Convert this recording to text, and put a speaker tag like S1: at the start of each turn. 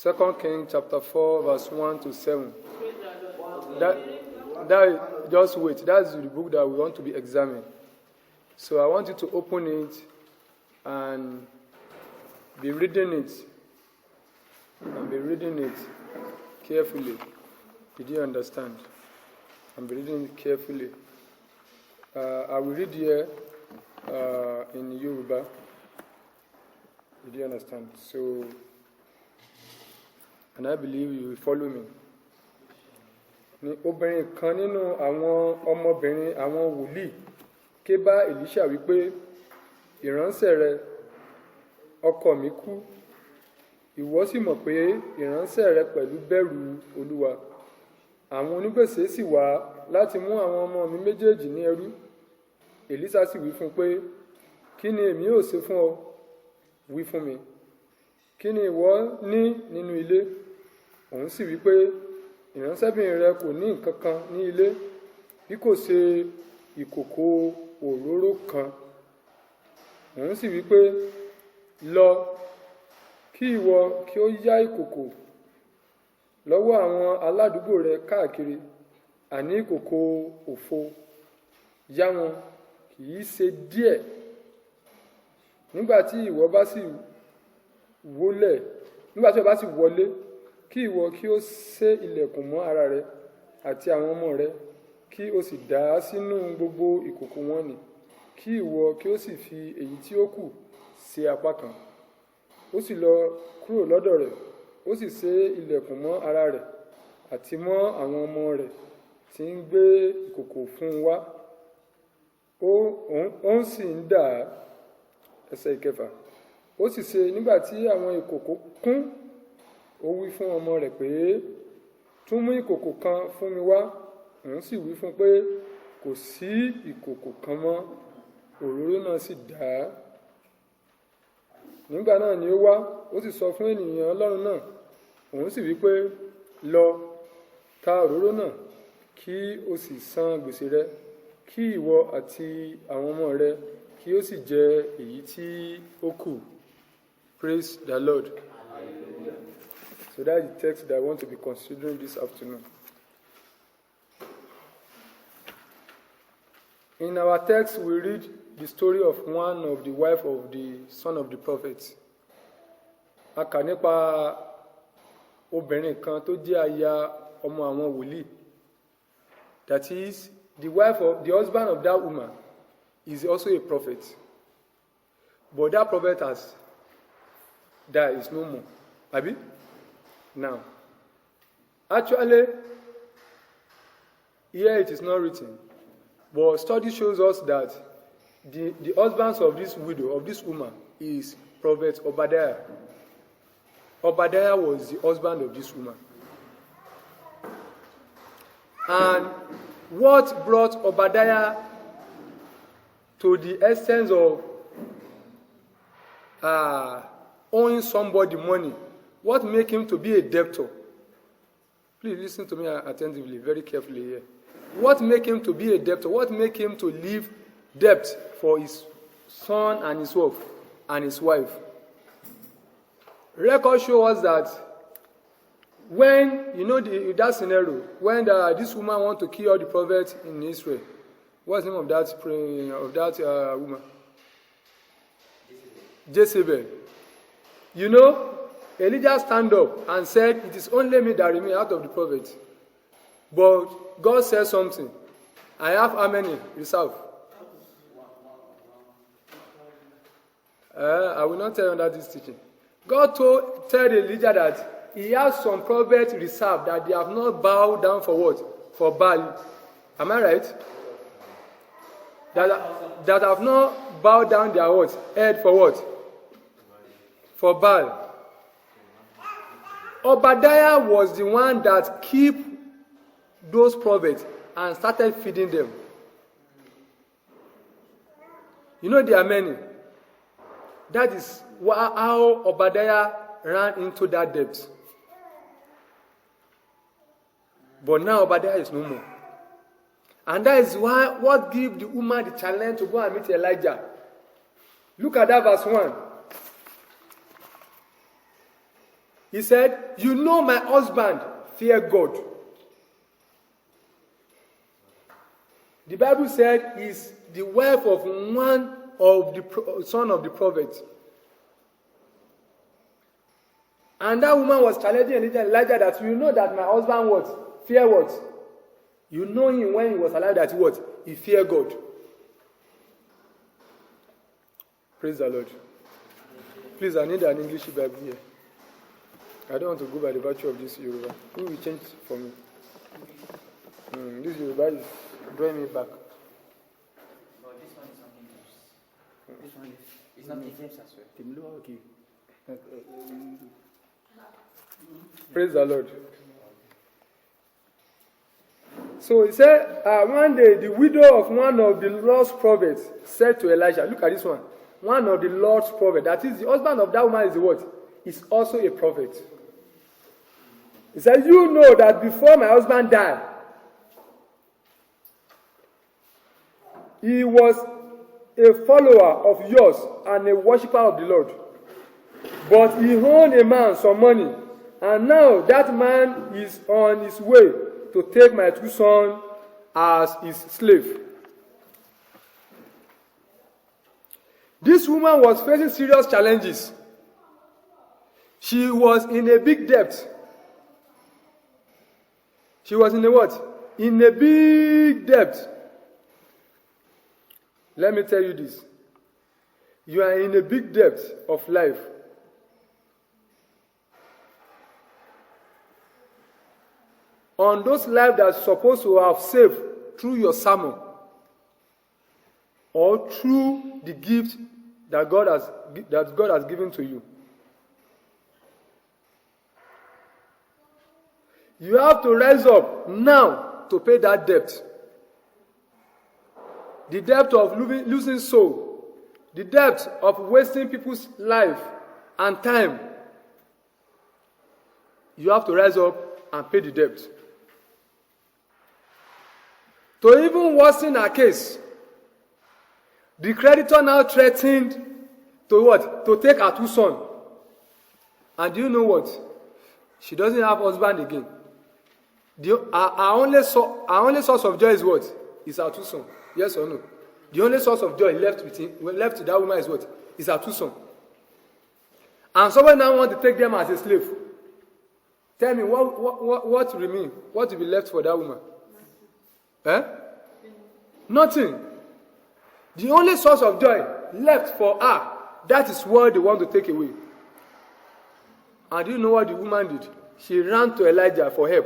S1: 2 Kings chapter 4, verse 1 to 7. Just wait. That's the book that we want to be examining. So I want you to open it and be reading it. And be reading it carefully. Did you understand? And be reading it carefully. I will read here in Yoruba. Did you understand? So, and I believe you will follow me. Ní obìnrin kan nínú àwọn ọmọbìnrin àwọn wòlíì ké bá Èlíṣà wípé, ìránṣẹ́ rẹ ọkọ mi kú, ìwọ sì mọ̀ pé ìránṣẹ́ rẹ pẹ̀lú bẹ̀rù Olúwa. Àwọn onígbèsè sì wá láti mú àwọn ọmọ mi méjèèjì ní ẹrú. Èlíṣà sì wí fún pé, kí ni èmi ó ṣe fún ọ? Wí fún mi. Kí ni ìwọ ní nínú ilé? Òun sì wí pé, ìránṣẹ́bìnrin rẹ kò ní nǹkan kan ní ilé bí kò ṣe ìkòkò òróró kan. Òun sì wí pé, lọ kí ìwọ kí ó yá ìkòkò lọ́wọ́ àwọn aládùúgbò rẹ káàkiri, àní ìkòkò òfo, yá wọn, kì í ṣe díẹ̀. Nígbà tí ìwọ bá sì wọlé, kí ìwọ kí ó sé ilẹ̀kùn mọ́ ara rẹ àti àwọn ọmọ rẹ, kí o sì dà á sínú gbogbo ìkòkò wọn nì, kí ìwọ kí ó sì fi èyí tí ó kù sí apá kan. Ó sì lọ kúrò lọ́dọ̀ rẹ̀, ó sì sé ilẹ̀kùn mọ́ ara rẹ̀ àti mọ́ àwọn ọmọ rẹ̀ tí ń gbé ìkòkò fún un wá. Ó sì ń dà á. Ẹsẹ̀ 9. Ó sì ṣe nígbà tí àwọn ìkòkò kún, ó wí fún ọmọ rẹ̀ pé, tún mú ìkòkò kan fún mi wá. Òun sì wí fún pé, kò sí ìkòkò kan mọ́. Òróró náà sì dà á. Nígbà náà ni ó wá, ó sì sọ fún ènìyàn Ọlọ́run náà. Òun sì wí pé, lọ ta òróró náà, kí o sì san gbèsè rẹ, kí ìwọ àti àwọn ọmọ rẹ kí ó sì jẹ èyí tí ó kù. Praise the Lord. So that's the text that I want to be considering this afternoon. In our text, we read the story of one of the wife of the son of the prophet. A kà nípa obìnrin kan tó jẹ́ aya ọmọ àwọn wòlíì. That is, the husband of that woman is also a prophet. But that prophet has died, is no more. Abi? Now, actually, here it is not written, but study shows us that the husband of this widow, of this woman, is Prophet Obadiah. Obadiah was the husband of this woman. And what brought Obadiah to the essence of owing somebody money? What made him to be a debtor? Please listen to me attentively, very carefully here. What made him to be a debtor? What made him to leave debt for his son and his wife? Records show us that when, that scenario, when this woman want to kill all the prophets in Israel, what's the name of that woman? Jezebel. Elijah stand up and said, it is only me that remain out of the prophets. But God said something. I have how many reserved? I will not tell you under this teaching. God told Elijah that he has some prophets reserved that they have not bowed down for what? For Baal. Am I right? That have not bowed down their head for what? For Baal. Obadiah was the one that kept those prophets and started feeding them. There are many. That is how Obadiah ran into that debt. But now Obadiah is no more. And that is what gave the woman the challenge to go and meet Elijah. Look at that verse 1. He said, you know my husband fear God. The Bible said he's the wife of one of the son of the prophet. And that woman was challenging Elijah that you know that my husband what? Fear what? You know him when he was alive that what? He fear God. Praise the Lord. Please, I need an English Bible here. I don't want to go by the virtue of this Yoruba. Who will change for me? This Yoruba is drawing me back.
S2: No, this one is not English. This one is not James as well. Okay.
S1: Praise the Lord. So he said, one day the widow of one of the Lord's prophets said to Elijah, look at this one. One of the Lord's prophets, that is the husband of that woman is the what? Is also a prophet. He said, you know that before my husband died, he was a follower of yours and a worshiper of the Lord. But he owed a man some money, and now that man is on his way to take my two sons as his slave. This woman was facing serious challenges. She was in a big debt. She was in a what? In a big debt. Let me tell you this. You are in a big debt of life. On those lives that are supposed to have saved through your sermon or through the gift that God has given to you. You have to rise up now to pay that debt. The debt of losing soul. The debt of wasting people's life and time. You have to rise up and pay the debt. To even worsen our case, the creditor now threatened to what? To take her two sons. And do you know what? She doesn't have husband again. Our only source of joy is what? Is her two sons. Yes or no? The only source of joy left to that woman is what? Is her two sons. And someone now wants to take them as a slave. Tell me, what remain? What will be left for that woman? Nothing. The only source of joy left for her, that is what they want to take away. And do you know what the woman did? She ran to Elijah for help.